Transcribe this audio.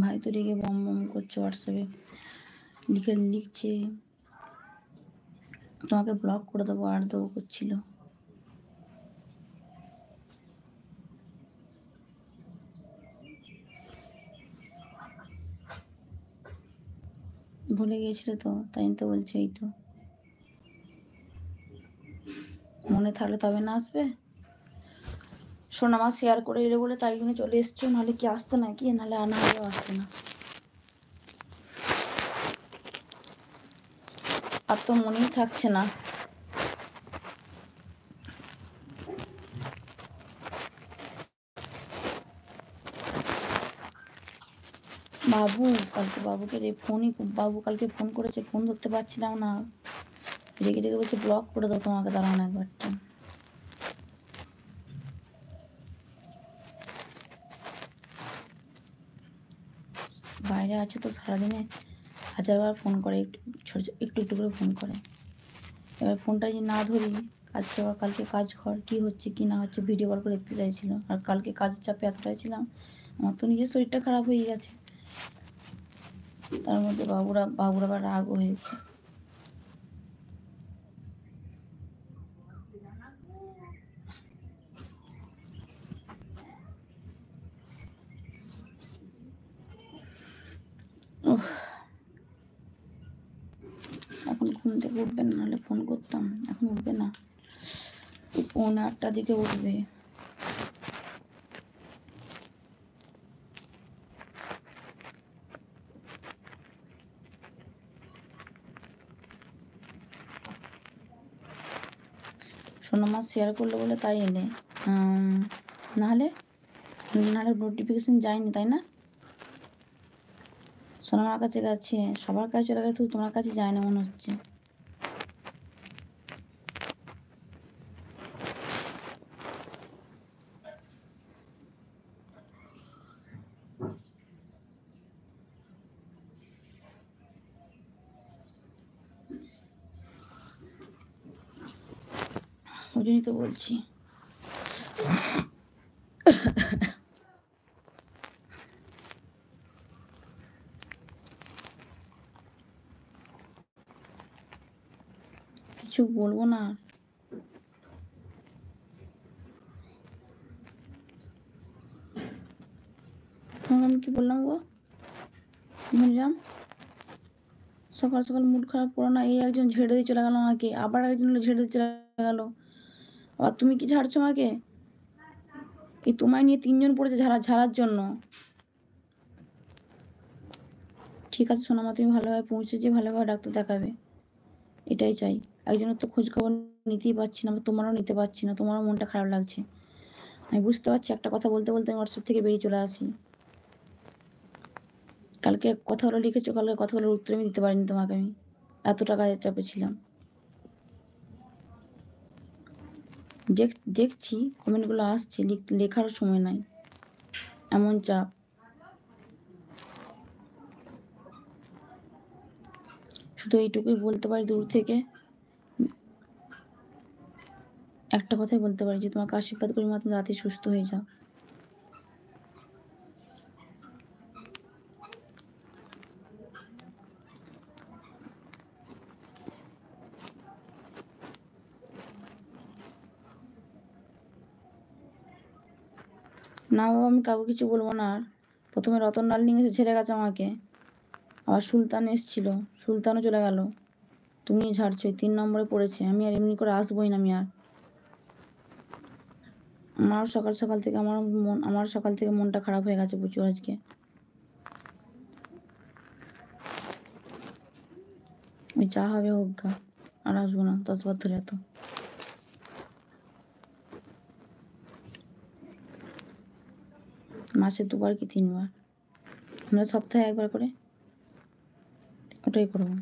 ভাই তো রেগে বম বম করছে, হোয়াটসঅ্যাপে লিখছে তোমাকে ব্লক করে দেবো আর দেবো করছিল। ভুলে গিয়েছিলে তো, তাই তো বলছে। এই তো মনে থাকলে তবে না আসবে। সোনামা শেয়ার করে এলো বলে তাই জন্য চলে এসছো, নাহলে কি আসতো না কি, নাহলে আনা হলেও আসতো না। আর তো মনেই থাকছে না। বাবু কালকে বাবুকে বাবু কালকে ফোন করেছে, ফোন ধরতে পারছিলাম না, রেগে রেগে বলছে ব্লক করে দাও তোমাকে, দাঁড়াও না একবারটা। বাইরে আছে তো সারাদিনে 1000বার ফোন করে, একটু একটু করে ফোন করে। এবার ফোনটা যদি না ধরি, আজকে আবার কালকে কাজ ঘর কী হচ্ছে কি না হচ্ছে ভিডিও কল করে দেখতে চাইছিল। আর কালকে কাজের চাপে এতটাই ছিলাম, আমার তো নিজের শরীরটা খারাপ হয়ে গেছে, তার মধ্যে বাবুরা আবার রাগও হয়েছে। এখন ঘুম থেকে উঠবে না, নাহলে ফোন করতাম। এখন উঠবে না, 8:15 দিকে উঠবে। সোনামা শেয়ার করলো বলে তাই এলে, নাহলে নোটিফিকেশন যায়নি, তাই না? সোনামার কাছে গেছে, সবার কাছে চলে গেছে, তোমার কাছে যায় না মনে হচ্ছে। ওই জন্যই তো বলছি। কিছু বলবো না। আমি কি বললাম গো? বললাম সকাল সকাল মুড খারাপ করো না। এই একজন ঝেড়ে দিয়ে চলে গেল আমাকে, আবার একজন ঝেড়ে দিয়ে চলে গেল, আবার তুমি কি ঝাড়ছো আমাকে? এই তোমায় নিয়ে 3জন পড়েছে ঝাড়ার জন্য। ঠিক আছে সোনামা, তুমি ভালোভাবে পৌঁছে যে ভালোভাবে ডাক্তার দেখাবে, এটাই চাই। একজনের তো খোঁজ খবর নিতেই পারছি না, তোমারও নিতে পারছি না, তোমারও মনটা খারাপ লাগছে। আমি বুঝতে পারছি, একটা কথা বলতে বলতে আমি হোয়াটসঅ্যাপ থেকে বেরিয়ে চলে আসি। কালকে কথাগুলো লিখেছো, কালকে কথাগুলোর উত্তর আমি দিতে পারিনি তোমাকে, আমি এতটা কাজের চাপে ছিলাম। দেখছি কমেন্টগুলো আসছে, লেখারও সময় নাই, এমন চাপ। শুধু এইটুকুই বলতে পারি দূর থেকে, একটা কথাই বলতে পারি যে তোমাকে আশীর্বাদ করি মা, তুমি রাতে সুস্থ হয়ে যাও। না বাবা, আমি কাউকে কিছু বলবো না। আর প্রথমে রতনলাল নিয়ে এসে ছেড়ে গেছে আমাকে, আবার সুলতান এসছিল, সুলতানও চলে গেল। তুমি ঝাড়ছো, 3 নম্বরে পড়েছে। আমি আর এমনি করে আসবোই না আমি আর। আমার সকাল থেকে মনটা খারাপ হয়ে গেছে প্রচুর আজকে। ওই যা হবে হোক গা, আর আসবো না 10 বার ধরে। এত মাসে 2বার কি 3বার, আমরা সপ্তাহে 1বার করে, ওটাই করবো।